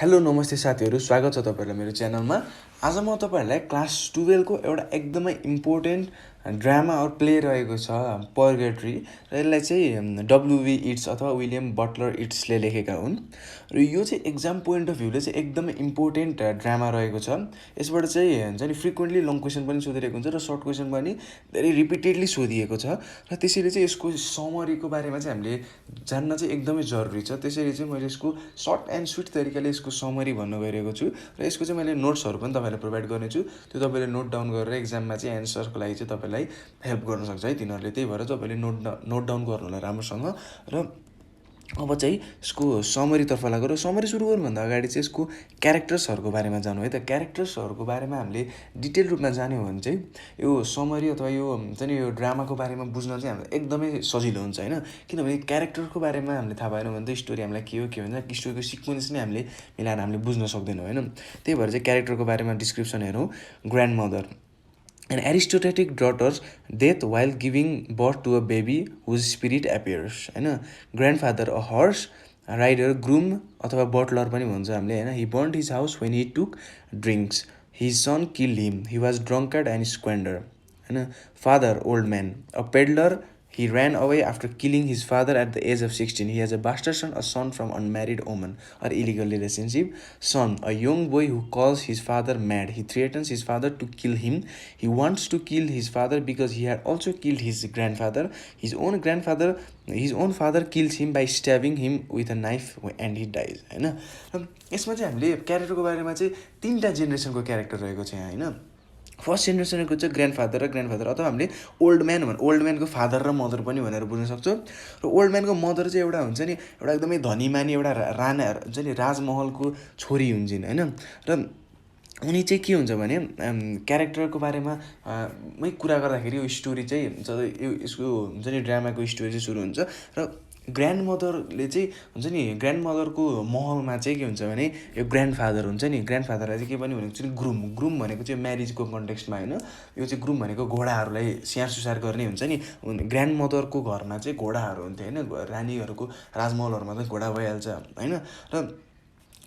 Hello नमस्ते साथीहरु, स्वागत छ तपाईहरुलाई मेरो च्यानलमा। आज म तपाईहरुलाई क्लास 12 को एउटा एकदमै इम्पोर्टेन्ट ड्रामा और प्ले रहेको छ पर्गेटरी र यसलाई चाहिँ डब्ल्युबी इट्स अथवा विलियम बटलर इट्सले लेखेका हुन् र यो चाहिँ एक्जाम पोइन्ट अफ भ्यूले चाहिँ एकदमै इम्पोर्टेन्ट ड्रामा रहेको छ। यसबाट चाहिँ हुन्छ नि फ्रिक्वेन्टली लङ क्वेशन पनि सोधिरहेको हुन्छ र सर्ट क्वेशन पनि धेरै रिपिटेडली सोधिएको छ र त्यसैले चाहिँ यसको समरीको बारेमा चाहिँ हामीले जान्न चाहिँ एकदमै जरुरी छ। त्यसैले चाहिँ मैले यसको सर्ट एन्ड स्विट तरिकाले यसको समरी भन्न गइरहेको छु र यसको चाहिँ मैले नोट्सहरु पनि तपाईहरुलाई प्रोभाइड गर्नेछु। त्यो तपाईले नोट डाउन गरेर एक्जाममा चाहिँ एन्सरको लागि चाहिँ तपाईलाई हेल्प गर्न सक्छ है तिनीहरुले। त्यही भएर तपाईले नोट डाउन गर्नु होला राम्रोसँग। र अब चाहिँ यसको समरीतर्फ लागेर समरी सुरु गर्नुभन्दा अगाडि चाहिँ यसको क्यारेक्टर्सहरुको बारेमा जानु है त। क्यारेक्टर्सहरुको बारेमा हामीले डिटेल रूपमा जान्यौं भने चाहिँ यो समरी अथवा यो हुन्छ नि यो ड्रामाको बारेमा बुझ्न चाहिँ हामीलाई एकदमै सजिलो हुन्छ हैन। किनभने क्यारेक्टरको बारेमा हामीले थाहा भएन भने त स्टोरी हामीलाई के हो भन्छ स्टोरीको सिक्वेन्स नै हामीले मिलाएर हामीले बुझ्न सक्दैनौं हैन। त्यही भएर चाहिँ क्यारेक्टरको बारेमा डिस्क्रिप्सन हेरौं। ग्रान्डमदर An aristocratic daughter's death while giving birth to a baby whose spirit appears. हैन। Grandfather, a horse rider, groom अथवा butler पनि भन्छ हामीले हैन। He burned his house when he took drinks. His son killed him. He was drunkard and squandered. हैन। Father, old man, a peddler. He ran away after killing his father at the age of 16. He has a bastard son, a son from unmarried woman or illegal relationship. Son, a young boy who calls his father mad. He threatens his father to kill him. He wants to kill his father because he had also killed his grandfather. His own father kills him by stabbing him with a knife and he dies. हैन। यसमा चाहिँ हामीले क्यारेक्टरको बारेमा चाहिँ तीनटा जेनेरेसनको character रहेको छ यहाँ हैन। फर्स्ट जेनेरेसनको चाहिँ ग्रान्डफादर अथवा हामीले ओल्ड म्यानको फादर र मदर पनि भनेर बुझ्न सक्छौँ। र ओल्ड म्यानको मदर चाहिँ एउटा हुन्छ नि एउटा एकदमै धनीमानी एउटा राणा हुन्छ नि राजमहलको छोरी हुन्छिन् हैन। र उनी चाहिँ के हुन्छ भने क्यारेक्टरको बारेमा मै कुरा गर्दाखेरि यो स्टोरी चाहिँ यसको हुन्छ नि ड्रामाको स्टोरी चाहिँ सुरु हुन्छ र ग्रान्डमदरले चाहिँ हुन्छ नि ग्रान्डमदरको महलमा चाहिँ के हुन्छ भने यो ग्रान्डफादर हुन्छ नि ग्रान्डफादरलाई चाहिँ के पनि भनेको चाहिँ ग्रुम भनेको चाहिँ म्यारिजको कन्टेक्स्टमा हैन। यो चाहिँ ग्रुम भनेको घोडाहरूलाई स्याहार सुसार गर्ने हुन्छ नि। ग्रान्डमदरको घरमा चाहिँ घोडाहरू हुन्थे हैन। रानीहरूको राजमहलहरुमा चाहिँ घोडा भइहाल्छ हैन। र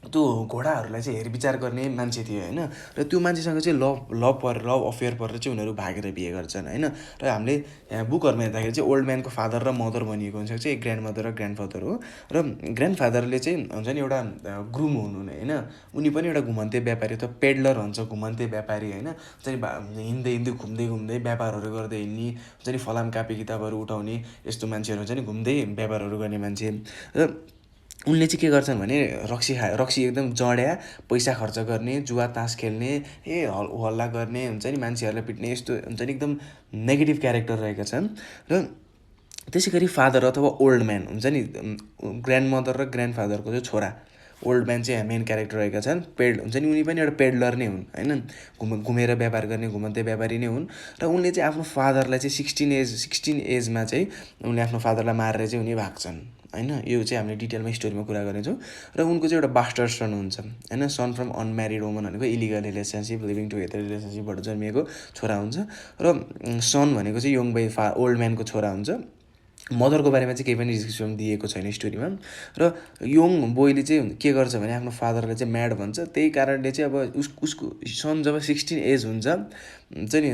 त्यो घोडाहरूलाई चाहिँ हेरविचार गर्ने मान्छे थियो हैन। र त्यो मान्छेसँग चाहिँ लभ अफेयर परेर चाहिँ उनीहरू भागेर बिहे गर्छन् हैन। र हामीले यहाँ बुकहरुमा हेर्दाखेरि चाहिँ ओल्ड म्यानको फादर र मदर भनिएको हुन्छ चाहिँ ग्रान्डमदर र ग्रान्डफादर हो। र ग्रान्डफादरले चाहिँ हुन्छ नि एउटा ग्रुम हुनु हैन। उनी पनि एउटा घुमन्ते व्यापारी अथवा पेडलर भन्छ घुमन्ते व्यापारी हैन। चाहिँ हिँड्दै घुम्दै व्यापारहरू गर्दै हिँड्ने हुन्छ नि फलाम कापी किताबहरू उठाउने यस्तो मान्छेहरू हुन्छ नि घुम्दै व्यापारहरू गर्ने मान्छे। र उनले चाहिँ के गर्छन् भने रक्सी एकदम जड्या पैसा खर्च गर्ने जुवा तास खेल्ने हल्ला गर्ने हुन्छ नि मान्छेहरूलाई पिट्ने यस्तो हुन्छ नि एकदम नेगेटिभ क्यारेक्टर रहेका छन्। र त्यसैगरी फादर अथवा ओल्ड म्यान हुन्छ नि ग्रान्डमदर र ग्रान्डफादरको चाहिँ छोरा ओल्ड म्यान चाहिँ मेन क्यारेक्टर रहेका छन्। हुन्छ नि उनी पनि एउटा पेडलर नै हुन् हैन। घुमेर व्यापार गर्ने घुमन्ते व्यापारी नै हुन्। र उनले चाहिँ आफ्नो फादरलाई चाहिँ 16 एजमा चाहिँ उनले आफ्नो फादरलाई मारेर चाहिँ उनी भाग्छन् हैन। यो चाहिँ हामीले डिटेलमा स्टोरीमा कुरा गर्नेछौँ। र उनको चाहिँ एउटा बास्टर्ड सन हुन्छ हैन। सन फ्रम अनम्यारिड वुमन भनेको इलिगल रिलेसनसिप लिभिङ टुगेदर रिलेसनसिपबाट जन्मिएको छोरा हुन्छ। र सन भनेको चाहिँ यङ बाई ओल्ड म्यानको छोरा हुन्छ। मदरको बारेमा चाहिँ केही पनि डिस्क्रिप्सन दिएको छैन स्टोरीमा। र यङ बोयले चाहिँ के गर्छ भने आफ्नो फादरलाई चाहिँ म्याड भन्छ। त्यही कारणले चाहिँ अब उसको सन जब 16 एज हुन्छ नि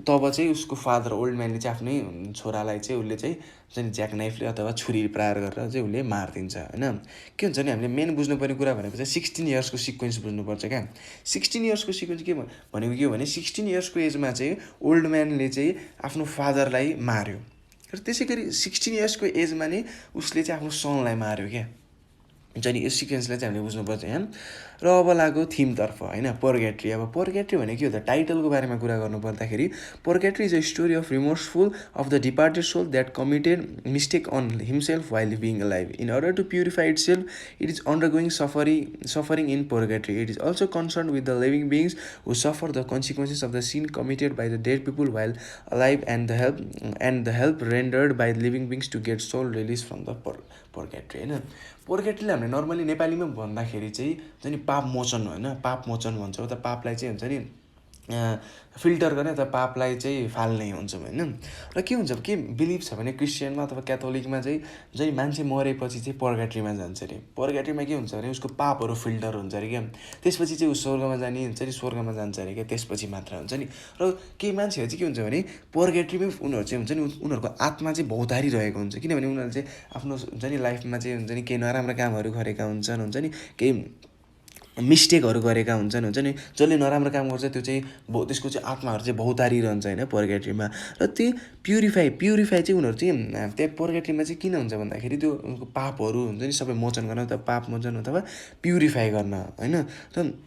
तब चाहिँ उसको फादर ओल्ड म्यानले चाहिँ आफ्नै छोरालाई चाहिँ उसले चाहिँ हुन्छ नि ज्याक नाइफले अथवा छुरी प्रहार गरेर चाहिँ उसले मारिदिन्छ हैन। के हुन्छ नि हामीले मेन बुझ्नुपर्ने कुरा भनेको चाहिँ 16 इयर्सको सिक्वेन्स बुझ्नुपर्छ क्या। 16 इयर्सको सिक्वेन्स के भनेको के हो भने 16 इयर्सको एजमा चाहिँ ओल्ड म्यानले चाहिँ आफ्नो फादरलाई मार्यो। र त्यसैगरी 16 इयर्सको एजमा नै उसले चाहिँ आफ्नो सनलाई मार्यो क्या। हुन्छ नि यो सिक्वेन्सलाई चाहिँ हामीले बुझ्नुपर्छ यहाँ। र अब लाग्यो थिमतर्फ हैन। पर्गेटरी। अब पर्गेटरी भनेको के हो त टाइटलको बारेमा कुरा गर्नु पर्दाखेरि purgatory is a story of remorseful of the departed soul that committed mistake on himself while being alive in order to purify itself it is undergoing suffering in purgatory. It is also concern with the living beings who suffer the consequences of the sin committed by the dead people while alive and the help rendered by living beings to get soul release from the purgatory हैन। पर्गेटरीले हामीले normally नेपालीमा भन्दाखेरि चाहिँ हुन्छ नि पाप मोचन हैन। पाप मोचन भन्छौँ त। पापलाई चाहिँ हुन्छ नि फिल्टर गर्ने अथवा पापलाई चाहिँ फाल्ने हुन्छौँ होइन। र के हुन्छ के बिलिभ छ भने क्रिस्चियनमा अथवा क्याथोलिकमा चाहिँ जहिले मान्छे मरेपछि चाहिँ पर्गेट्रीमा जान्छ अरे। पर्गेट्रीमा के हुन्छ भने उसको पापहरू फिल्टर हुन्छ अरे क्या, त्यसपछि चाहिँ ऊ स्वर्गमा जाने हुन्छ नि, स्वर्गमा जान्छ अरे क्या, त्यसपछि मात्र हुन्छ नि। र केही मान्छेहरू चाहिँ के हुन्छ भने पर्गेट्रीमै उनीहरू चाहिँ हुन्छ नि उनीहरूको आत्मा चाहिँ भौतारिरहेको हुन्छ, किनभने उनीहरूले चाहिँ आफ्नो हुन्छ नि लाइफमा चाहिँ हुन्छ नि केही नराम्रो कामहरू गरेका हुन्छ नि केही मिस्टेकहरू गरेका हुन्छ नि, जसले नराम्रो काम गर्छ त्यो चाहिँ त्यसको चाहिँ आत्माहरू चाहिँ भौतारिरहन्छ होइन पर्गेट्रीमा। र त्यो प्युरिफाई चाहिँ उनीहरू चाहिँ त्यहाँ पर्गेट्रीमा चाहिँ किन हुन्छ भन्दाखेरि त्यो उनको पापहरू हुन्छ नि सबै मोचन गर्न अथवा पाप मोचन अथवा प्युरिफाई गर्न होइन। र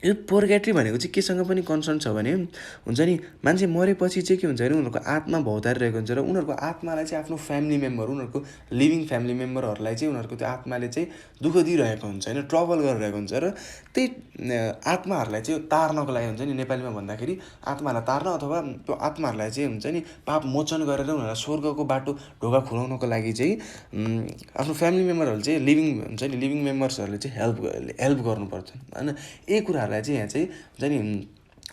यो पर्गेट्री भनेको चाहिँ केसँग पनि कन्सर्न छ भने हुन्छ नि मान्छे मरेपछि चाहिँ के हुन्छ भने उनीहरूको आत्मा भौतारिरहेको हुन्छ र उनीहरूको आत्मालाई चाहिँ आफ्नो फ्यामिली मेम्बर उनीहरूको लिभिङ फ्यामिली मेम्बरहरूलाई चाहिँ उनीहरूको त्यो आत्माले चाहिँ दुःख दिइरहेको हुन्छ होइन, ट्रबल गरिरहेको हुन्छ। र त्यही आत्माहरूलाई चाहिँ तार्नको लागि हुन्छ नि, नेपालीमा भन्दाखेरि आत्मालाई तार्न अथवा त्यो आत्माहरूलाई चाहिँ हुन्छ नि पाप मोचन गरेर उनीहरूलाई स्वर्गको बाटो ढोका खुलाउनको लागि चाहिँ आफ्नो फ्यामिली मेम्बरहरूले चाहिँ लिभिङ मेम्बर्सहरूले चाहिँ हेल्प गर्नुपर्छ होइन। यही कुराहरूलाई चाहिँ यहाँ चाहिँ हुन्छ नि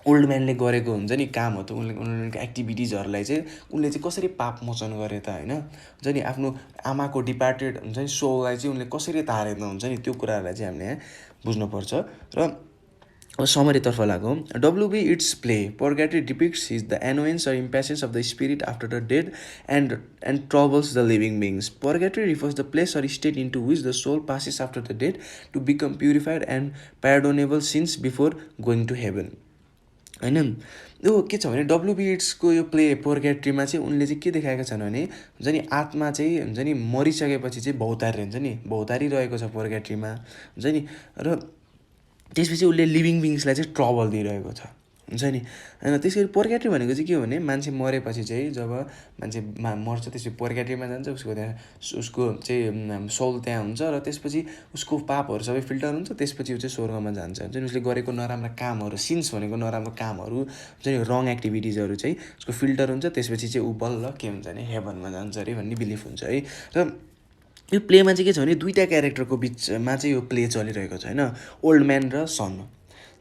ओल्ड म्यानले गरेको हुन्छ नि काम हो त, उनीहरूको एक्टिभिटिजहरूलाई चाहिँ उनले चाहिँ कसरी पाप मोचन गरे त होइन, हुन्छ नि आफ्नो आमाको डिपार्टेड हुन्छ नि सोललाई चाहिँ उनले कसरी तारे त हुन्छ नि, त्यो कुराहरूलाई चाहिँ हामीले यहाँ बुझ्नुपर्छ। र समरीतर्फ लागौँ। W B Yeats play Purgatory depicts is the annoyance or impatience of the spirit after the dead and troubles the living beings. Purgatory refers the place or state into which the soul passes after the death to become purified and pardonable sins before going to heaven. होइन यो के छ भने WB इट्सको यो play पर्गेट्रीमा चाहिँ उनले चाहिँ के देखाएका छन् भने हुन्छ नि आत्मा चाहिँ हुन्छ नि मरिसकेपछि चाहिँ भौतारिरहेको छ पर्गेट्रीमा हुन्छ नि। र त्यसपछि उसले लिभिङ बिङ्सलाई चाहिँ ट्रबल दिइरहेको छ हुन्छ नि होइन। त्यसरी पर्गेट्री भनेको चाहिँ के हो भने मान्छे मरेपछि चाहिँ जब मान्छे मर्छ त्यसपछि पर्गेट्रीमा जान्छ, उसको त्यहाँ उसको चाहिँ सोल त्यहाँ हुन्छ र त्यसपछि उसको पापहरू सबै फिल्टर हुन्छ, त्यसपछि ऊ चाहिँ स्वर्गमा जान्छ हुन्छ नि। उसले गरेको नराम्रो कामहरू सिन्स भनेको नराम्रो कामहरू हुन्छ नि रङ एक्टिभिटिजहरू चाहिँ उसको फिल्टर हुन्छ, त्यसपछि चाहिँ ऊ बल्ल के हुन्छ भने हेभनमा जान्छ अरे भन्ने बिलिफ हुन्छ है। र यो प्लेमा चाहिँ के छ भने दुईवटा क्यारेक्टरको बिचमा चाहिँ यो प्ले चलिरहेको छ होइन, ओल्ड म्यान र सन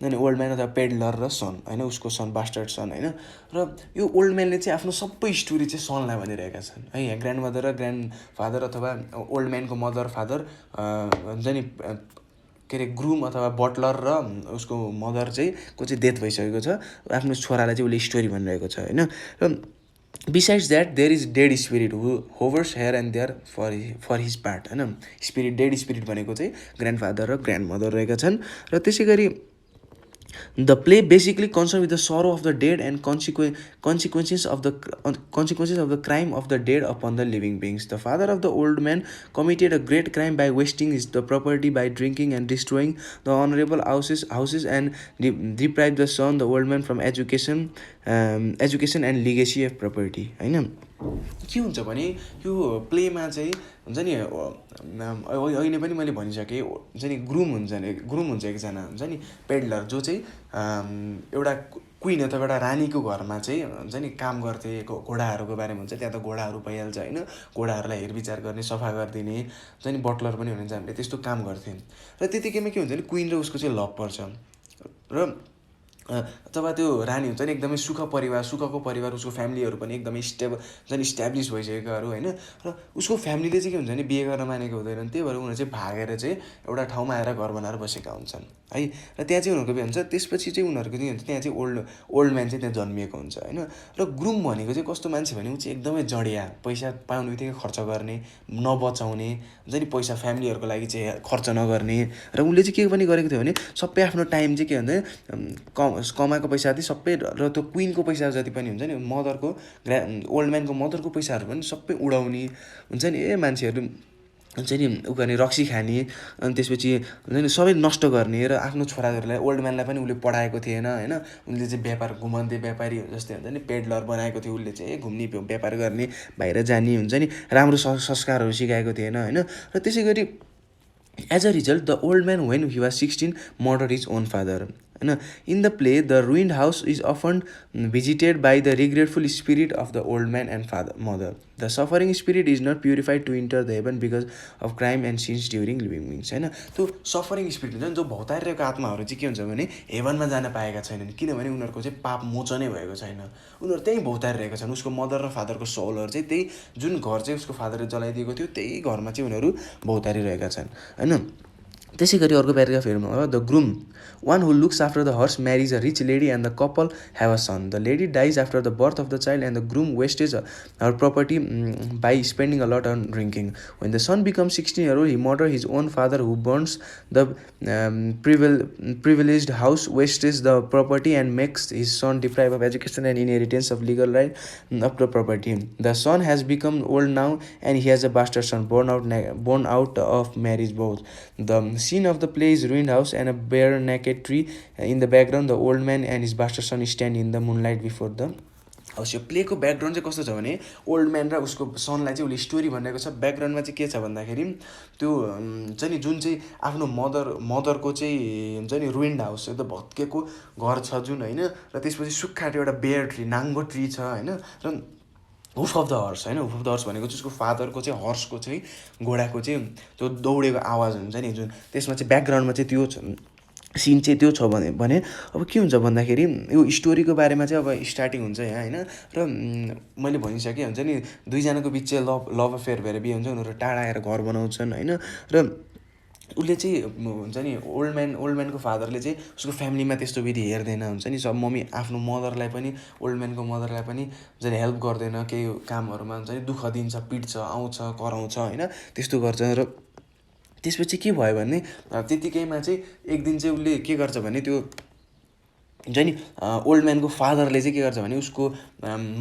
होइन, ओल्ड म्यान अथवा पेडलर र सन होइन, उसको सन बास्टर्ड सन होइन। र यो ओल्ड म्यानले चाहिँ आफ्नो सबै स्टोरी चाहिँ सनलाई भनिरहेका छन् है। यहाँ ग्रान्ड मदर र ग्रान्ड फादर अथवा ओल्ड म्यानको मदर फादर हुन्छ नि के अरे ग्रुम अथवा बटलर र उसको मदर चाहिँ को चाहिँ डेथ भइसकेको छ, आफ्नो छोरालाई चाहिँ उसले स्टोरी भनिरहेको छ होइन। र Besides that, there is dead spirit who hovers here and there for his part होइन। स्पिरिट डेड स्पिरिट भनेको चाहिँ ग्रान्डफादर र ग्रान्ड मदर रहेका छन्। र त्यसै गरी the play basically concerned with the sorrow of the dead and consequences of the crime of the dead upon the living beings. The father of the old man committed a great crime by wasting the property by drinking and destroying the honorable houses and deprived the son, the old man, from education and legacy of property होइन। के हुन्छ भने यो प्लेमा चाहिँ हुन्छ नि अहिले पनि मैले भनिसकेँ हुन्छ नि ग्रुम हुन्छ एकजना हुन्छ नि पेडलर जो चाहिँ एउटा क्विन अथवा एउटा रानीको घरमा चाहिँ हुन्छ नि काम गर्थे, घोडाहरूको बारेमा हुन्छ, त्यहाँ त घोडाहरू भइहाल्छ होइन, घोडाहरूलाई हेरविचार गर्ने सफा गरिदिने हुन्छ नि बटलर पनि हुनुहुन्छ, हामीले त्यस्तो काम गर्थ्यौँ। र त्यतिकैमा के हुन्छ भने क्विन र उसको चाहिँ लभ पर्छ र अथवा त्यो रानी हुन्छ नि एकदमै सुखको परिवार उसको फ्यामिलीहरू पनि एकदमै हुन्छ नि इस्ट्याब्लिस भइसकेकाहरू होइन। र उसको फ्यामिलीले चाहिँ के हुन्छ भने बिहे गर्न मानेको हुँदैन, त्यही भएर उनीहरू चाहिँ भागेर चाहिँ एउटा ठाउँमा आएर घर बनाएर बसेका हुन्छन् है। र त्यहाँ चाहिँ उनीहरूको बिहे हुन्छ, त्यसपछि चाहिँ उनीहरूको चाहिँ हुन्छ त्यहाँ चाहिँ ओल्ड म्यान चाहिँ त्यहाँ जन्मिएको हुन्छ होइन। र ग्रुम भनेको चाहिँ कस्तो मान्छे भने ऊ चाहिँ एकदमै जडिया, पैसा पाउने बित्तिकै खर्च गर्ने, नबचाउने हुन्छ नि, पैसा फ्यामिलीहरूको लागि चाहिँ खर्च नगर्ने। र उसले चाहिँ के पनि गरेको थियो भने सबै आफ्नो टाइम चाहिँ के भन्छ कमाएको पैसा जति सबै र त्यो क्विनको पैसा जति पनि हुन्छ नि मदरको ओल्ड म्यानको मदरको पैसाहरू पनि सबै उडाउने हुन्छ नि, मान्छेहरू हुन्छ नि उ गर्ने रक्सी खाने अनि त्यसपछि हुन्छ नि सबै नष्ट गर्ने। र आफ्नो छोराहरूलाई ओल्ड म्यानलाई पनि उसले पढाएको थिएन होइन, उनले चाहिँ व्यापार घुमन्ते व्यापारी जस्तै हुन्छ नि पेडलर बनाएको थियो, उसले चाहिँ घुम्ने व्यापार गर्ने बाहिर जाने हुन्छ नि, राम्रो संस्कारहरू सिकाएको थिएन होइन। र त्यसै गरी as a result the old man when he was 16 murder his own father होइन. In the play the ruined house is often visited by the regretful spirit of the old man and mother. The suffering spirit is not purified to enter the heaven because of crime and sins during living means. होइन, त्यो suffering spirit हुन्छ नि, जो भौतारिरहेको आत्माहरू चाहिँ के हुन्छ भने हेभनमा जान पाएका छैनन्, किनभने उनीहरूको चाहिँ पाप मोचनै भएको छैन. उनीहरू त्यहीँ भौतारिरहेका छन्. उसको मदर र फादरको सोलहरू चाहिँ त्यही जुन घर चाहिँ उसको फादरले जलाइदिएको थियो त्यही घरमा चाहिँ उनीहरू भौतारिरहेका छन्. होइन, त्यसै गरी अर्को प्याराग्राफ हेर्नु भयो. The groom one who looks after the horse marriage a rich lady and the couple have a son. The lady dies after the birth of the child and the groom wastage her property by spending a lot on drinking. When the son becomes 16 years old, he murder his own father who burns the privileged house, wastes the property and makes his son deprived of education and inheritance of legal right of the property. The son has become old now and he has a bastard son born out of marriage both. The scene of the play is ruined house and a bare naked tree. In the background, the old man and his bastard son stand in the moonlight before the house. यो प्लेको background चाहिँ कस्तो छ भने old man र उसको सनलाई चाहिँ उसले story भनिरहेको छ. ब्याकग्राउन्डमा चाहिँ के छ भन्दाखेरि त्यो हुन्छ नि जुन चाहिँ आफ्नो मदरको चाहिँ हुन्छ नि रुइन्ड हाउस, एकदम भत्केको घर छ जुन, होइन. र त्यसपछि सुक्खा एउटा बेयर ट्री, नाङ्गो ट्री छ, होइन. र हुफ अफ द हर्स, होइन. हुफ अफ द हर्स भनेको चाहिँ उसको फादरको चाहिँ हर्सको चाहिँ घोडाको चाहिँ त्यो दौडेको आवाज हुन्छ नि जुन, त्यसमा चाहिँ ब्याकग्राउन्डमा चाहिँ त्यो सिन चाहिँ त्यो छ भने अब के हुन्छ भन्दाखेरि यो स्टोरीको बारेमा चाहिँ अब स्टार्टिङ हुन्छ यहाँ, होइन. र मैले भनिसकेँ हुन्छ नि दुईजनाको बिच चाहिँ लभ अफेयर भएर बिहे हुन्छ, उनीहरू टाढा आएर घर बनाउँछन्, होइन. र उसले चाहिँ हुन्छ नि ओल्ड म्यानको फादरले चाहिँ उसको फ्यामिलीमा त्यस्तो विधि हेर्दैन, हुन्छ नि. सब मम्मी आफ्नो मदरलाई पनि, ओल्ड म्यानको मदरलाई पनि हुन्छ नि हेल्प गर्दैन केही कामहरूमा, हुन्छ नि दुःख दिन्छ, पिट्छ, आउँछ, कराउँछ, होइन, त्यस्तो गर्छ. र त्यसपछि के भयो भने त्यतिकैमा चाहिँ एक दिन चाहिँ उसले के गर्छ भने त्यो हुन्छ नि ओल्ड म्यानको फादरले चाहिँ के गर्छ भने उसको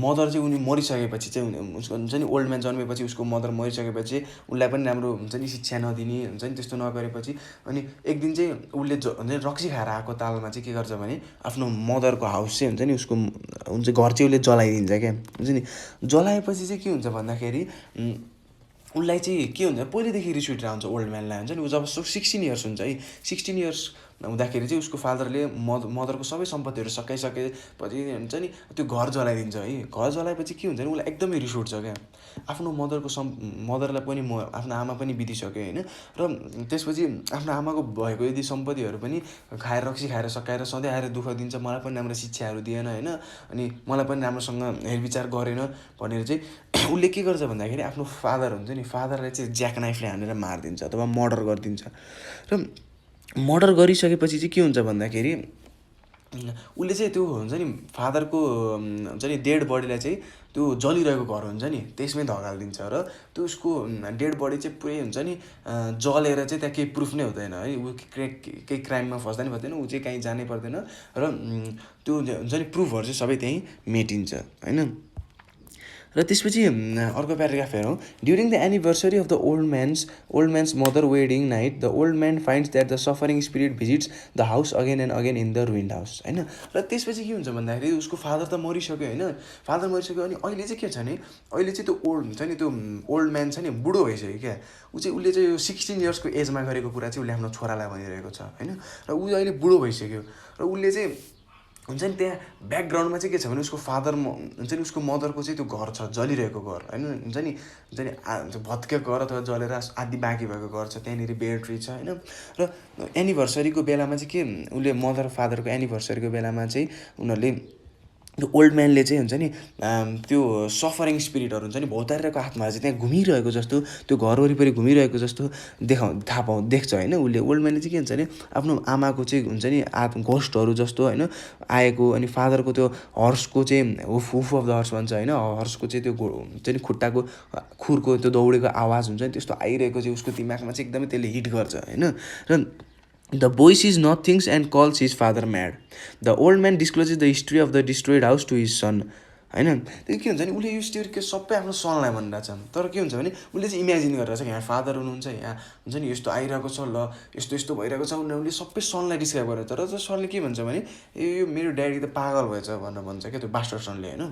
मदर चाहिँ उनी मरिसकेपछि चाहिँ उसको हुन्छ नि ओल्ड म्यान जन्मेपछि उसको मदर मरिसकेपछि उसलाई पनि राम्रो हुन्छ नि शिक्षा नदिने, हुन्छ नि त्यस्तो नगरेपछि अनि एक दिन चाहिँ उसले हुन्छ नि रक्सी खाएर आएको तालमा चाहिँ के गर्छ भने आफ्नो मदरको हाउस चाहिँ हुन्छ नि उसको हुन्छ घर चाहिँ उसले जलाइदिन्छ क्या, हुन्छ नि. जलाएपछि चाहिँ के हुन्छ भन्दाखेरि उसलाई चाहिँ के हुन्छ पहिलेदेखि रिस उठिरहेको हुन्छ ओल्ड म्यानलाई, हुन्छ नि. ऊ जब 16 years हुन्छ है, 16 years हुँदाखेरि चाहिँ उसको फादरले मदरको सबै सम्पत्तिहरू सकाइसकेपछि हुन्छ नि त्यो घर जलाइदिन्छ है. घर जलाएपछि के हुन्छ नि उसलाई एकदमै रिस उठ्छ क्या. आफ्नो मदरलाई पनि आफ्नो आमा पनि बितिसक्यो, होइन. र त्यसपछि आफ्नो आमाको भएको यदि सम्पत्तिहरू पनि खाएर रक्सी खाएर सकाएर सधैँ आएर दुःख दिन्छ, मलाई पनि राम्रो शिक्षाहरू दिएन, होइन, अनि मलाई पनि राम्रोसँग हेरविचार गरेन भनेर चाहिँ उसले के गर्छ भन्दाखेरि आफ्नो फादर हुन्छ नि फादरलाई चाहिँ ज्याक नाइफले हानेर मारिदिन्छ अथवा मर्डर गरिदिन्छ. र मर्डर गरिसकेपछि चाहिँ के हुन्छ भन्दाखेरि उसले चाहिँ त्यो हुन्छ नि फादरको हुन्छ नि डेड बडीलाई चाहिँ त्यो जलिरहेको घर हुन्छ नि त्यसमै धगालिदिन्छ. र त्यो उसको डेड बडी चाहिँ पुरै हुन्छ नि जलेर चाहिँ त्यहाँ केही प्रुफ नै हुँदैन है. ऊ केही क्राइममा फस्दा नि फस्दैन, ऊ चाहिँ कहीँ जानै पर्दैन. र त्यो हुन्छ नि प्रुफहरू चाहिँ सबै त्यहीँ मेटिन्छ, होइन. र त्यसपछि अर्को प्याराग्राफ हेरौँ. During the anniversary of the old man's mother wedding night the old man finds that the suffering spirit visits the house again and again in the ruined house, होइन. र त्यसपछि के हुन्छ भन्दाखेरि उसको फादर त मरिसक्यो, होइन. फादर मरिसक्यो अनि अहिले चाहिँ के छ भने अहिले चाहिँ त्यो ओल्ड हुन्छ नि त्यो ओल्ड म्यान छ नि बुढो भइसक्यो क्या. उसले चाहिँ यो 16 years एजमा गरेको कुरा चाहिँ उसले आफ्नो छोरालाई भनिरहेको छ, होइन. र ऊ अहिले बुढो भइसक्यो र उसले चाहिँ हुन्छ नि त्यहाँ ब्याकग्राउन्डमा चाहिँ के छ भने उसको फादर हुन्छ नि उसको मदरको चाहिँ त्यो घर छ जलिरहेको घर, होइन. हुन्छ नि भत्केको घर अथवा जलेर आदि बाँकी भएको घर छ, त्यहाँनिर बेयर ट्री छ, होइन. र एनिभर्सरीको बेलामा चाहिँ के उसले मदर फादरको एनिभर्सरीको बेलामा चाहिँ उनीहरूले त्यो ओल्ड म्यानले चाहिँ हुन्छ नि त्यो सफरिङ स्पिरिटहरू हुन्छ नि भौतारिरहेको आत्माहरू चाहिँ त्यहाँ घुमिरहेको जस्तो त्यो घर वरिपरि घुमिरहेको जस्तो देख्छ, होइन. उसले ओल्ड म्यानले चाहिँ के हुन्छ भने आफ्नो आमाको चाहिँ हुन्छ नि घोस्टहरू जस्तो, होइन, आएको. अनि फादरको त्यो हर्सको चाहिँ हुफ अफ द हर्स भन्छ, होइन, हर्सको चाहिँ त्यो हुन्छ नि खुट्टाको खुरको त्यो दौडेको आवाज हुन्छ नि त्यस्तो आइरहेको चाहिँ उसको दिमागमा चाहिँ एकदमै त्यसले हिट गर्छ, होइन. र The boy sees nothing and calls his father mad. The old man discloses the history of the destroyed house to his son. होइन। त्यो के हुन्छ भने उसले यो स्टोरी के सबै आफ्नो सनलाई भनिरहेको छ, तर के हुन्छ भने उसले चाहिँ इमेजिन गरिरहेको छ यहाँ फादर हुनुहुन्छ, यहाँ हुन्छ नि यस्तो आइरहेको छ, ल यस्तो यस्तो भइरहेको छ भनेर उसले सबै सनलाई डिस्क्राइब गरेर, तर त्यो सनले के भन्छ भने यो मेरो ड्याडी त पागल भएछ भनेर भन्छ क्या त्यो बास्टर सनले होइन।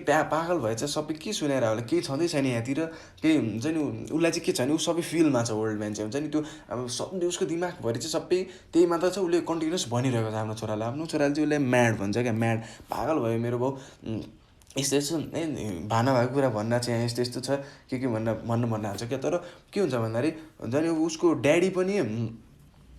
पागल भएछ, सबै के सुनाएर होला, केही छँदै छैन यहाँतिर, केही हुन्छ नि उसलाई चाहिँ के छ भने ऊ सबै फिलमा छ, ओल्ड म्यान चाहिँ हुन्छ नि त्यो अब सबै उसको दिमागभरि चाहिँ सबै त्यही मात्र छ। उसले कन्टिन्युस भनिरहेको छ आफ्नो छोरालाई चाहिँ उसले म्याड भन्छ क्या, म्याड पागल भयो मेरो बाउ, यस्तो यस्तो भाना भएको कुरा भन्न चाहिँ यहाँ यस्तो यस्तो छ के भन्न हाल्छ क्या। तर के हुन्छ भन्दाखेरि हुन्छ नि उसको ड्याडी पनि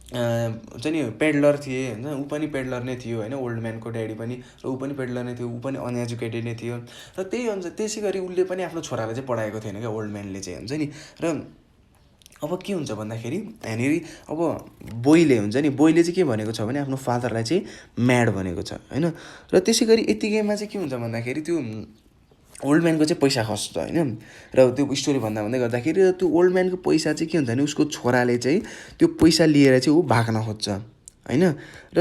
हुन्छ नि पेडलर थिए होइन, ऊ पनि पेडलर नै थियो होइन, ओल्ड म्यानको ड्याडी पनि, र ऊ पनि पेडलर नै थियो, ऊ पनि अनएजुकेटेड नै थियो। र त्यही हुन्छ त्यसै गरी उसले पनि आफ्नो छोरालाई चाहिँ पढाएको थिएन क्या ओल्ड म्यानले चाहिँ हुन्छ नि। र अब के हुन्छ भन्दाखेरि यहाँनिर अब बोईले हुन्छ नि, बोईले चाहिँ के भनेको छ भने आफ्नो फादरलाई चाहिँ म्याड भनेको छ होइन। र त्यसै गरी यतिकैमा चाहिँ के हुन्छ भन्दाखेरि त्यो ओल्ड म्यानको चाहिँ पैसा खस्छ होइन। र त्यो स्टोरी भन्दा गर्दाखेरि त्यो ओल्ड म्यानको पैसा चाहिँ के हुन्छ भने उसको छोराले चाहिँ त्यो पैसा लिएर चाहिँ ऊ भाग्न खोज्छ होइन। र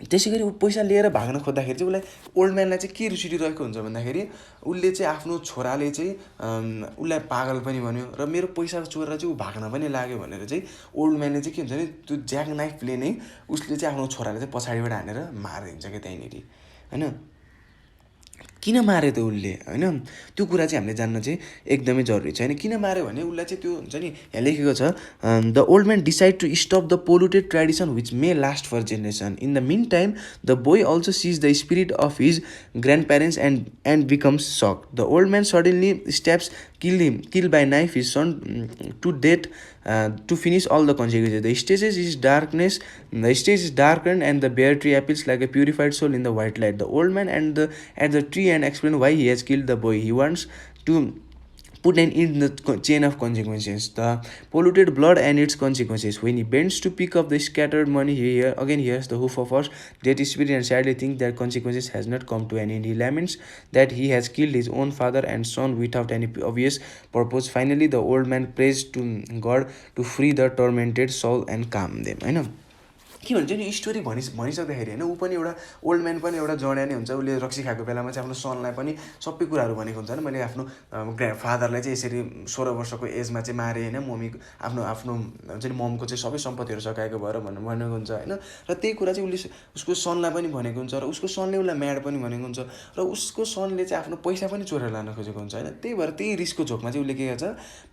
त्यसै गरी ऊ पैसा लिएर भाग्न खोज्दाखेरि चाहिँ उसलाई ओल्ड म्यानलाई चाहिँ के रिसिरहेको हुन्छ भन्दाखेरि उसले चाहिँ आफ्नो छोराले चाहिँ उसलाई पागल पनि भन्यो र मेरो पैसा चोरेर चाहिँ ऊ भाग्न पनि लाग्यो भनेर चाहिँ ओल्ड म्यानले चाहिँ के हुन्छ भने त्यो ज्याक नाइफले नै उसले चाहिँ आफ्नो छोरालाई चाहिँ पछाडिबाट हानेर मारिदिन्छ क्या त्यहीँनिर होइन। किन माऱ्यो त उसले होइन, त्यो कुरा चाहिँ हामीले जान्न चाहिँ एकदमै जरुरी छ होइन। किन माऱ्यो भने उसलाई चाहिँ त्यो हुन्छ नि यहाँ लेखेको छ, the old man decide to stop the polluted tradition which may last for generation, in the meantime the boy also sees the spirit of his grandparents and becomes sick, the old man suddenly stabs kill by knife his son to death to finish all the consequences. The stage is darkened and the bear tree appears like a purified soul in the white light. The old man at the tree and explain why he has killed the boy. He wants to put an end in the chain of consequences, the polluted blood and its consequences. When he bends to pick up the scattered money, he again hears the hoof of us, dead spirit, and sadly thinks that consequences has not come to an end. He laments that he has killed his own father and son without any obvious purpose. Finally, the old man prays to God to free the tormented soul and calm them. I know. के भन्छ नि story भनिसक्दाखेरि होइन ऊ पनि एउटा old man पनि एउटा जड्या नै हुन्छ। उसले रक्सी खाएको बेलामा चाहिँ आफ्नो सनलाई पनि सबै कुराहरू भनेको हुन्छ नि, मैले आफ्नो फादरलाई चाहिँ यसरी 16 वर्षको एजमा चाहिँ मारेँ होइन, मम्मी आफ्नो हुन्छ नि ममको चाहिँ सबै सम्पत्तिहरू सकाएको भएर भनेको हुन्छ होइन। र त्यही कुरा चाहिँ उसले उसको सनलाई पनि भनेको हुन्छ र उसको सनले उसलाई म्याड पनि भनेको हुन्छ र उसको सनले चाहिँ आफ्नो पैसा पनि चोरेर लान खोजेको हुन्छ होइन। त्यही भएर त्यही रिसको झोकमा चाहिँ उसले के गर्छ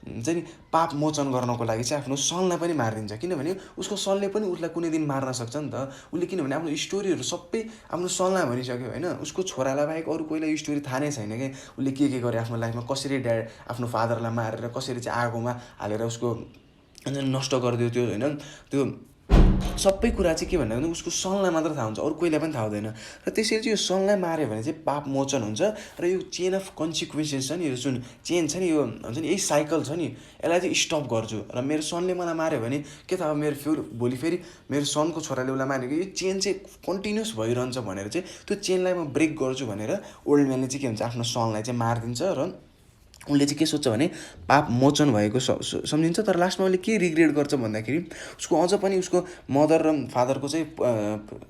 हुन्छ नि पाप मोचन गर्नको लागि चाहिँ आफ्नो सनलाई पनि मारिदिन्छ, किनभने उसको सनले पनि उसलाई कुनै दिन मार्न सक्छ नि त। उसले किनभने आफ्नो स्टोरीहरू सबै आफ्नो सनलाई भनिसक्यो होइन, उसको छोरालाई बाहेक अरू कोहीलाई यो स्टोरी थाहा नै छैन कि उसले के गर्यो आफ्नो लाइफमा, कसरी आफ्नो फादरलाई मारेर कसरी चाहिँ आगोमा हालेर उसको नष्ट गरिदियो त्यो होइन। त्यो सबै कुरा चाहिँ के भन्दा भने उसको सनलाई मात्र थाहा हुन्छ, अरू कोहीलाई पनि थाहा हुँदैन। र त्यसरी चाहिँ यो सनलाई माऱ्यो भने चाहिँ पाप मोचन हुन्छ र यो चेन अफ कन्सिक्वेन्सेस छ नि, यो जुन चेन छ नि, यो हुन्छ नि यही साइकल छ नि, यसलाई चाहिँ स्टप गर्छु। र मेरो सनले मलाई माऱ्यो भने के थाहा मेरो भोलि फेरि मेरो सनको छोराले उसलाई मारेको, यो चेन चाहिँ कन्टिन्युस भइरहन्छ भनेर चाहिँ त्यो चेनलाई म ब्रेक गर्छु भनेर ओल्ड म्यानले चाहिँ के हुन्छ आफ्नो सनलाई चाहिँ मारिदिन्छ र उसले चाहिँ के सोच्छ भने पाप मोचन भएको सम्झिन्छ। तर लास्टमा उसले के रिग्रेट गर्छ भन्दाखेरि उसको अझ पनि उसको मदर र फादरको चाहिँ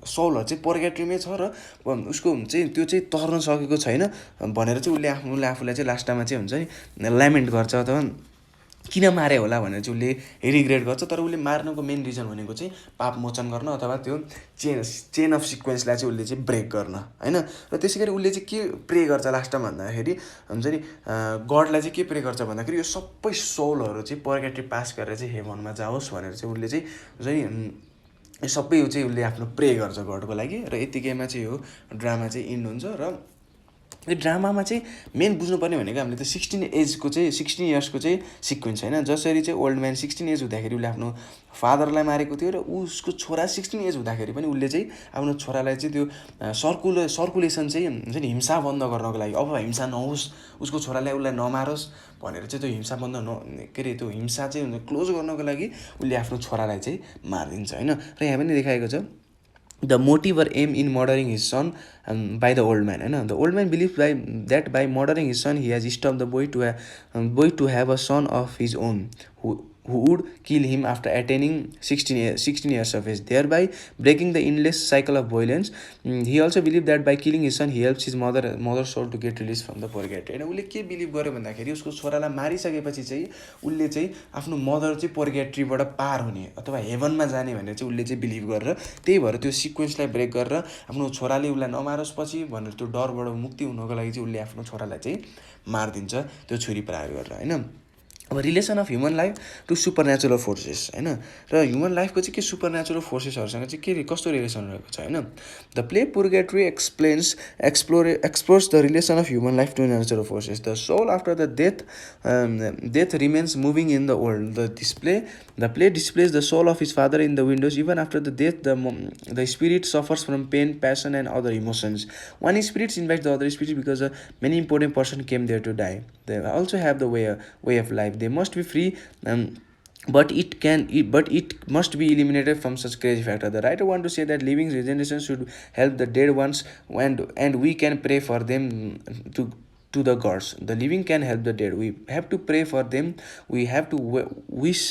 सोलहरू चाहिँ पर्गेट्रीमै छ र उसको चाहिँ त्यो चाहिँ तर्न सकेको छैन भनेर चाहिँ उसले आफूलाई चाहिँ लास्टमा चाहिँ हुन्छ नि ल्यामेन्ट गर्छ अथवा किन मारे होला भनेर चाहिँ उसले रिग्रेट गर्छ। तर उसले मार्नको मेन रिजन भनेको चाहिँ पाप मोचन गर्न अथवा त्यो चेन अफ सिक्वेन्सलाई चाहिँ उसले चाहिँ ब्रेक गर्न होइन। र त्यसै गरी उसले चाहिँ के प्रे गर्छ लास्टमा भन्दाखेरि हुन्छ नि गडलाई चाहिँ के प्रे गर्छ भन्दाखेरि यो सबै सोलहरू चाहिँ पर्गेट्री पास गरेर चाहिँ हेभनमा जाओस् भनेर चाहिँ उसले चाहिँ हुन्छ नि यो सबै चाहिँ उसले आफ्नो प्रे गर्छ गडको लागि। र यतिकैमा चाहिँ यो ड्रामा चाहिँ इन्ड हुन्छ। र यो ड्रामामा चाहिँ मेन बुझ्नुपर्ने भनेको हामीले त 16 इयर्सको चाहिँ सिक्वेन्स होइन, जसरी चाहिँ ओल्ड म्यान 16 एज हुँदाखेरि उसले आफ्नो फादरलाई मारेको थियो र उसको छोरा 16 एज हुँदाखेरि पनि उसले चाहिँ आफ्नो छोरालाई चाहिँ त्यो सर्कुलेसन चाहिँ हुन्छ नि हिंसा बन्द गर्नको लागि, अब हिंसा नहोस्, उसको छोरालाई उसलाई नमारोस् भनेर चाहिँ त्यो हिंसा बन्द के अरे त्यो हिंसा चाहिँ क्लोज गर्नको लागि उसले आफ्नो छोरालाई चाहिँ मारिदिन्छ होइन। र यहाँ पनि देखाएको छ the motive or aim in murdering his son by the old man. The old man believes that by murdering his son he has stopped the boy to have a son of his own who would kill him after attaining 16 years of age, thereby breaking the endless cycle of violence. He also believed that by killing his son, he helps his mother's soul to get released from the purgatory. होइन उसले के believe गर्यो भन्दाखेरि उसको छोरालाई मारिसकेपछि चाहिँ उसले चाहिँ आफ्नो मदर चाहिँ पर्गेट्रीबाट पार हुने अथवा हेभनमा जाने भनेर चाहिँ उसले चाहिँ बिलिभ गरेर, त्यही भएर त्यो सिक्वेन्सलाई ब्रेक गरेर आफ्नो छोराले उसलाई नमारोस् पछि भनेर त्यो डरबाट मुक्ति हुनको लागि चाहिँ उसले आफ्नो छोरालाई चाहिँ मारिदिन्छ त्यो छुरी प्रहार गरेर. होइन अब relation of human life to super natural forces. होइन र ह्युमन लाइफको चाहिँ के सुपर नेचुरल फोर्सेसहरूसँग चाहिँ के कस्तो रिलेसन रहेको छ. होइन the play Purgatory explores the relation of human life to natural forces. The soul after the death remains moving in the world. The play displays the soul of his father in the windows. Even after the death the spirit suffers from pain, passion and other emotions. One spirits invite the other spirit because many important person came there to die. They also have the way of life. They must be free, but it must be eliminated from such crazy factor. The writer want to say that living regeneration should help the dead ones, and we can pray for them to the gods. The living can help the dead. We have to pray for them. We have to wish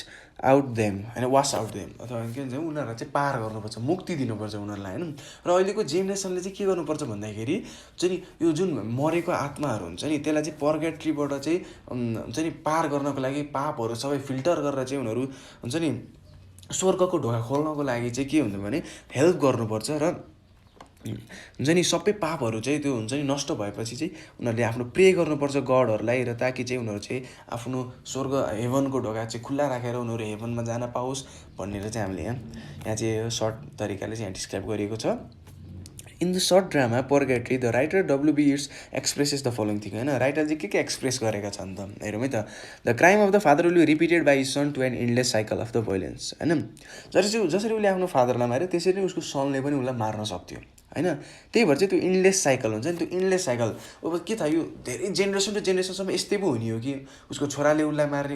out them होइन, वास out them अथवा के भन्छ उनीहरूलाई चाहिँ पार गर्नुपर्छ, मुक्ति दिनुपर्छ उनीहरूलाई. होइन र अहिलेको जेनेरेसनले चाहिँ के गर्नुपर्छ भन्दाखेरि चाहिँ यो जुन मरेको आत्माहरू हुन्छ नि त्यसलाई चाहिँ पर्गेट्रीबाट चाहिँ हुन्छ नि पार गर्नको लागि पापहरू सबै फिल्टर गरेर चाहिँ उनीहरू हुन्छ नि स्वर्गको ढोका खोल्नको लागि चाहिँ के हुन्छ भने हेल्प गर्नुपर्छ. र हुन्छ नि सबै पापहरू चाहिँ त्यो हुन्छ नि नष्ट भएपछि चाहिँ उनीहरूले आफ्नो प्रे गर्नुपर्छ गडहरूलाई, र ताकि चाहिँ उनीहरू चाहिँ आफ्नो स्वर्ग हेभनको ढोका चाहिँ खुल्ला राखेर उनीहरू हेभनमा जान पाओस् भनेर चाहिँ हामीले यहाँ चाहिँ सर्ट तरिकाले चाहिँ यहाँ डिस्क्राइब गरिएको छ. In the short drama Purgatory the writer W B Yeats expresses the following thing. होइन राइटरले के एक्सप्रेस गरेका छन् त हेरौँ है त. The crime of the father will be repeated by his son to an endless cycle of the violence. होइन जसरी उसले आफ्नो फादरलाई मार्यो त्यसरी नै उसको सनले पनि उसलाई मार्न सक्थ्यो. होइन त्यही भएर चाहिँ त्यो इन्डलेस साइकल हुन्छ नि, त्यो इन्डलेस साइकल अब के थाहा यो धेरै जेनेरेसन टु जेनेरेसनसम्म यस्तै पो हुने हो कि उसको छोराले उसलाई मार्ने,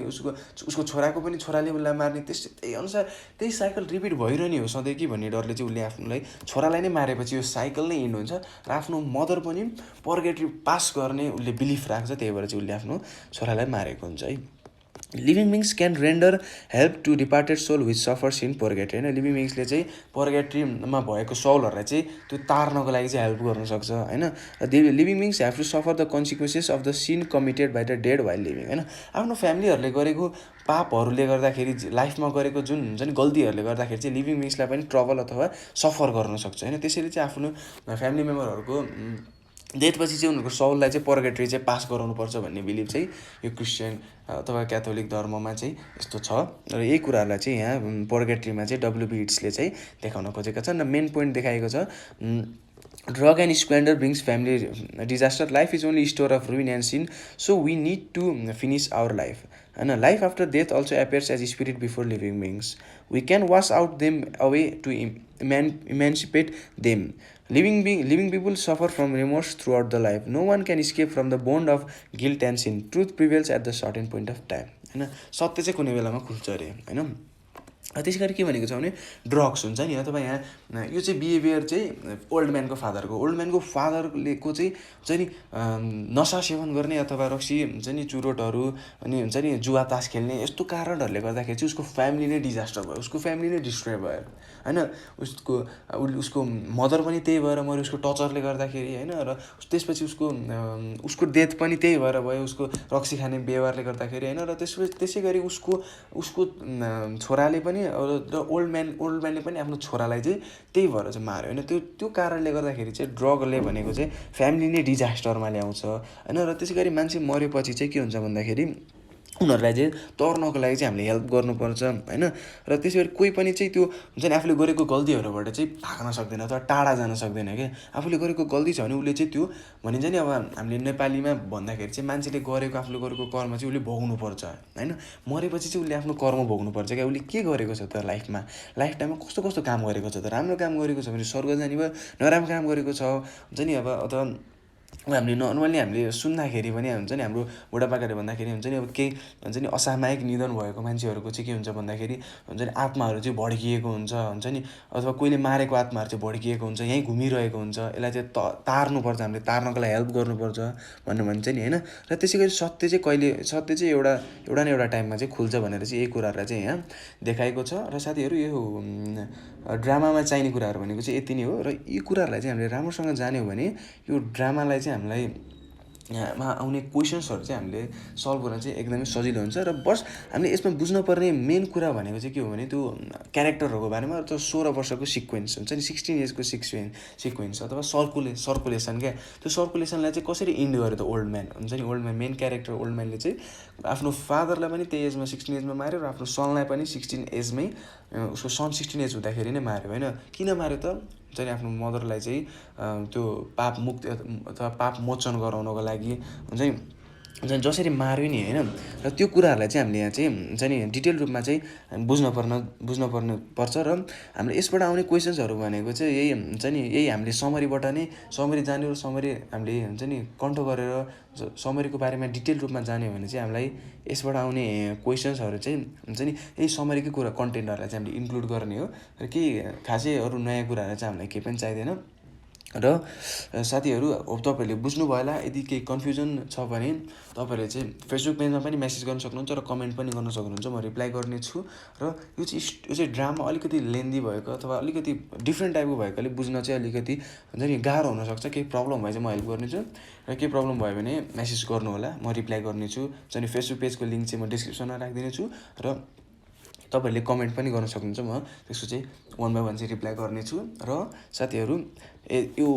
उसको छोराको पनि छोराले उसलाई मार्ने, त्यही अनुसार त्यही साइकल रिपिट भइरहने हो सधैँ कि भन्ने डरले चाहिँ उसले आफ्नोलाई छोरालाई नै मारेपछि यो साइकल नै इन्ड हुन्छ र आफ्नो मदर पनि पर्गेट्री पास गर्ने उसले बिलिफ राख्छ, त्यही भएर चाहिँ उसले आफ्नो छोरालाई मारेको हुन्छ. है living beings can render help to departed soul which suffers in purgatory. होइन लिभिङ बिङ्सले चाहिँ पर्गेट्रीमा भएको सोलहरूलाई चाहिँ त्यो तार्नको लागि चाहिँ हेल्प गर्नसक्छ. होइन living beings have to suffer the consequences of the sin committed by the dead while living. होइन आफ्नो फ्यामिलीहरूले गरेको पापहरूले गर्दाखेरि लाइफमा गरेको जुन हुन्छ नि गल्तीहरूले गर्दाखेरि चाहिँ लिभिङ बिङ्सलाई पनि ट्रबल अथवा सफर गर्नसक्छ. होइन त्यसैले चाहिँ आफ्नो फ्यामिली मेम्बरहरूको डेथपछि चाहिँ उनीहरूको सोललाई चाहिँ पर्गेट्री चाहिँ पास गराउनुपर्छ भन्ने बिलिभ चाहिँ यो क्रिस्चियन अथवा क्याथोलिक धर्ममा चाहिँ यस्तो छ. र यही कुराहरूलाई चाहिँ यहाँ पर्गेट्रीमा चाहिँ डब्लुबी इट्सले चाहिँ देखाउन खोजेका छन्. र मेन पोइन्ट देखाएको छ drug and squander brings family disaster. Life is only store of ruin and sin, so we need to finish our life. होइन life after death also appears as spirit before living beings. We can wash out them away to emancipate them. Living people suffer from remorse throughout the life. No one can escape from the bond of guilt and sin. Truth prevails at the certain point of time. होइन सत्य चाहिँ कुनै बेलामा खुल्छ अरे. होइन त्यसै गरी के भनेको छ भने ड्रग्स हुन्छ नि अथवा यहाँ यो चाहिँ बिहेभियर चाहिँ ओल्ड म्यानको फादरले को चाहिँ हुन्छ नि नसा सेवन गर्ने अथवा रक्सी हुन्छ नि चुरोटहरू अनि हुन्छ नि जुवा तास खेल्ने यस्तो कारणहरूले गर्दाखेरि चाहिँ उसको फ्यामिली नै डिजास्टर भयो, उसको फ्यामिली नै डिस्ट्रोय भयो. होइन उसको मदर पनि त्यही भएर मऱ्यो उसको टर्चरले गर्दाखेरि. होइन र त्यसपछि उसको डेथ पनि त्यही भएर भयो उसको रक्सी खाने व्यवहारले गर्दाखेरि. होइन र त्यसै गरी उसको छोराले पनि र ओल्ड म्यानले पनि आफ्नो छोरालाई चाहिँ त्यही भएर चाहिँ मार्यो. होइन त्यो कारणले गर्दाखेरि चाहिँ ड्रगले भनेको चाहिँ फ्यामिली नै डिजास्टरमा ल्याउँछ. होइन र त्यसै गरी मान्छे मरेपछि चाहिँ के हुन्छ भन्दाखेरि उनीहरूलाई चाहिँ तर्नको लागि चाहिँ हामीले हेल्प गर्नुपर्छ. होइन र त्यसै गरी कोही पनि चाहिँ त्यो हुन्छ नि आफूले गरेको गल्तीहरूबाट चाहिँ भाग्न सक्दैन अथवा टाढा जान सक्दैन क्या. आफूले गरेको गल्ती छ भने उसले चाहिँ त्यो भनिन्छ नि अब हामीले नेपालीमा भन्दाखेरि चाहिँ मान्छेले गरेको आफूले गरेको कर्म चाहिँ उसले भोग्नुपर्छ. होइन मरेपछि चाहिँ उसले आफ्नो कर्म भोग्नुपर्छ क्या. उसले के गरेको छ त लाइफ टाइममा कस्तो काम गरेको छ त. राम्रो काम गरेको छ भने स्वर्ग जाने भयो, नराम्रो काम गरेको छ हुन्छ नि अब अथवा हामीले नर्मली हामीले सुन्दाखेरि पनि हुन्छ नि हाम्रो बुढापाकाले भन्दाखेरि हुन्छ नि अब केही हुन्छ नि असामयिक निधन भएको मान्छेहरूको चाहिँ के हुन्छ भन्दाखेरि हुन्छ नि आत्माहरू चाहिँ भड्किएको हुन्छ नि अथवा कोहीले मारेको आत्माहरू चाहिँ भड्किएको हुन्छ यहीँ घुमिरहेको हुन्छ यसलाई चाहिँ तार्नुपर्छ हामीले तार्नको लागि हेल्प गर्नुपर्छ भनेर भन्छ नि होइन र त्यसै गरी सत्य चाहिँ एउटा न एउटा टाइममा चाहिँ खुल्छ भनेर चाहिँ यही कुराहरूलाई चाहिँ यहाँ देखाएको छ र साथीहरू यो ड्रामामा चाहिने कुराहरू भनेको चाहिँ यति नै हो र यी कुराहरूलाई चाहिँ हामीले राम्रोसँग जान्यौँ भने यो ड्रामालाई चाहिँ हामीलाई यहाँमा आउने क्वेसन्सहरू चाहिँ हामीले सल्भ गर्न चाहिँ एकदमै सजिलो हुन्छ र बस हामीले यसमा बुझ्नुपर्ने मेन कुरा भनेको चाहिँ के हो भने त्यो क्यारेक्टरहरूको बारेमा त्यो 16 वर्षको सिक्वेन्स हुन्छ नि 16 इयर्सको सिक्वेन्स अथवा सर्कुलेसन क्या त्यो सर्कुलेसनलाई चाहिँ कसरी इन्ड गर्यो त ओल्ड म्यान हुन्छ नि old man main character old म्यानले चाहिँ आफ्नो फादरलाई पनि त्यही एजमा 16 एजमा मार्यो र आफ्नो सनलाई पनि 16 एजमै उसको सन 16 एज हुँदाखेरि नै मार्यो होइन किन मार्यो त हुन्छ नि आफ्नो मदरलाई चाहिँ त्यो पाप मुक्ति अथवा पाप मोचन गराउनको लागि हुन्छ नि जसरी मार्यो नि होइन र त्यो कुराहरूलाई चाहिँ हामीले यहाँ चाहिँ हुन्छ नि डिटेल रूपमा चाहिँ बुझ्नुपर्ने पर्छ र हामीले यसबाट आउने क्वेसन्सहरू भनेको चाहिँ यही हुन्छ नि यही हामीले समरी जान्यो र समरी हामीले हुन्छ नि कन्ठ गरेर समरीको बारेमा डिटेल रूपमा जान्यो भने चाहिँ हामीलाई यसबाट आउने क्वेसन्सहरू चाहिँ हुन्छ नि यही समरीकै कुरा कन्टेन्टहरूलाई चाहिँ हामीले इन्क्लुड गर्ने हो र केही खासै अरू नयाँ कुराहरू चाहिँ हामीलाई केही पनि चाहिँदैन र साथीहरू तपाईँहरूले बुझ्नुभयो होला यदि केही कन्फ्युजन छ भने तपाईँहरूले चाहिँ फेसबुक पेजमा पनि मेसेज गर्न सक्नुहुन्छ र कमेन्ट पनि गर्न सक्नुहुन्छ म रिप्लाई गर्नेछु र यो चाहिँ ड्रामा अलिकति लेन्दी भएको अथवा अलिकति डिफ्रेन्ट टाइपको भएकोले बुझ्न चाहिँ अलिकति हुन्छ नि गाह्रो हुनसक्छ केही प्रब्लम भए चाहिँ म हेल्प गर्नेछु र केही प्रब्लम भयो भने मेसेज गर्नु होला म रिप्लाई गर्नेछु चाहिँ फेसबुक पेजको लिङ्क चाहिँ म डिस्क्रिप्सनमा राखिदिनेछु र तपाईँहरूले कमेन्ट पनि गर्न सक्नुहुन्छ म त्यसको चाहिँ 1 by 1 चाहिँ रिप्लाई गर्नेछु र साथीहरू यो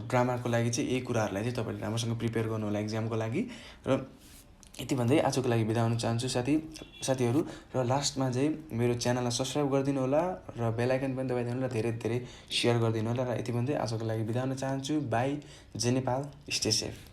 ड्रामाको लागि चाहिँ यही कुराहरूलाई चाहिँ तपाईँहरूले राम्रोसँग प्रिपेयर गर्नु होला एक्जामको लागि र यति भन्दै आजको लागि बिदा हुन चाहन्छु साथीहरू र लास्टमा चाहिँ मेरो च्यानललाई सब्सक्राइब गरिदिनु होला र बेल आइकन पनि दबाइदिनु होला धेरै धेरै सेयर गरिदिनु होला र यति भन्दै आजको लागि बिदा हुन चाहन्छु बाई जय नेपाल स्टे सेफ